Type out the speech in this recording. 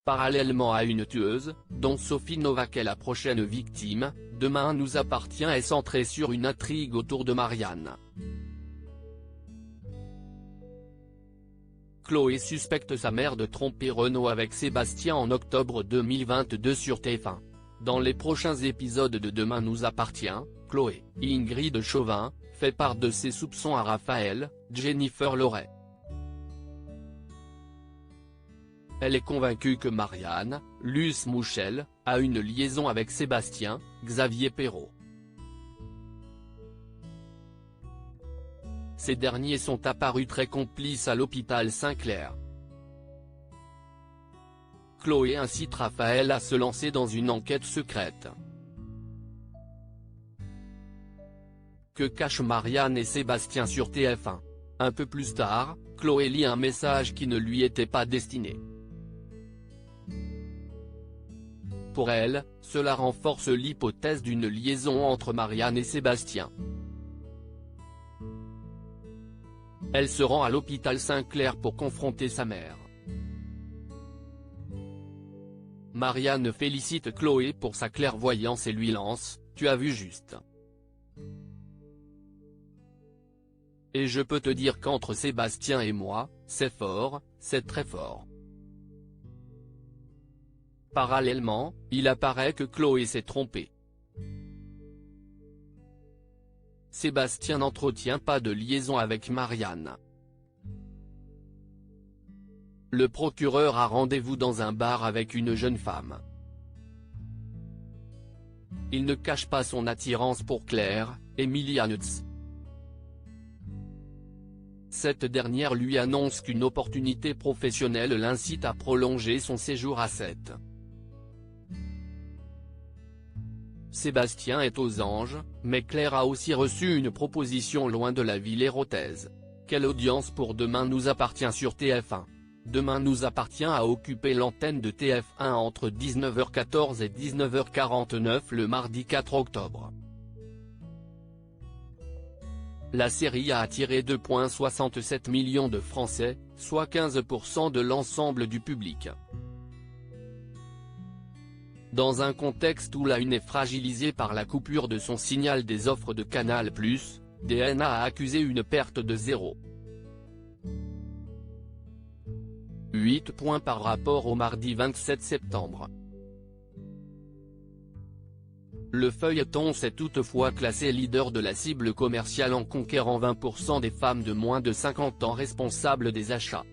Parallèlement à une tueuse, dont Sophie Novak est la prochaine victime, Demain nous appartient est centré sur une intrigue autour de Marianne. Chloé suspecte sa mère de tromper Renaud avec Sébastien en octobre 2022 sur TF1. Dans les prochains épisodes de Demain nous appartient, Chloé, Ingrid Chauvin, fait part de ses soupçons à Raphaël, Jennifer Loret. Elle est convaincue que Marianne, Luce Mouchel, a une liaison avec Sébastien, Xavier Perrault. Ces derniers sont apparus très complices à l'hôpital Saint-Clair. Chloé incite Raphaël à se lancer dans une enquête secrète. Que cachent Marianne et Sébastien sur TF1 ? Un peu plus tard, Chloé lit un message qui ne lui était pas destiné. Pour elle, cela renforce l'hypothèse d'une liaison entre Marianne et Sébastien. Elle se rend à l'hôpital Saint-Clair pour confronter sa mère. Marianne félicite Chloé pour sa clairvoyance et lui lance « Tu as vu juste. Et je peux te dire qu'entre Sébastien et moi, c'est fort, c'est très fort. » Parallèlement, il apparaît que Chloé s'est trompée. Sébastien n'entretient pas de liaison avec Marianne. Le procureur a rendez-vous dans un bar avec une jeune femme. Il ne cache pas son attirance pour Claire, Emilia Nutz. Cette dernière lui annonce qu'une opportunité professionnelle l'incite à prolonger son séjour à 7. Sébastien est aux anges, mais Claire a aussi reçu une proposition loin de la ville hérotaise. Quelle audience pour Demain nous appartient sur TF1 ? Demain nous appartient a occupé l'antenne de TF1 entre 19h14 et 19h49 le mardi 4 octobre. La série a attiré 2,67 millions de Français, soit 15% de l'ensemble du public. Dans un contexte où la Une est fragilisée par la coupure de son signal des offres de Canal+, DNA a accusé une perte de 0,8 points par rapport au mardi 27 septembre. Le feuilleton s'est toutefois classé leader de la cible commerciale en conquérant 20% des femmes de moins de 50 ans responsables des achats.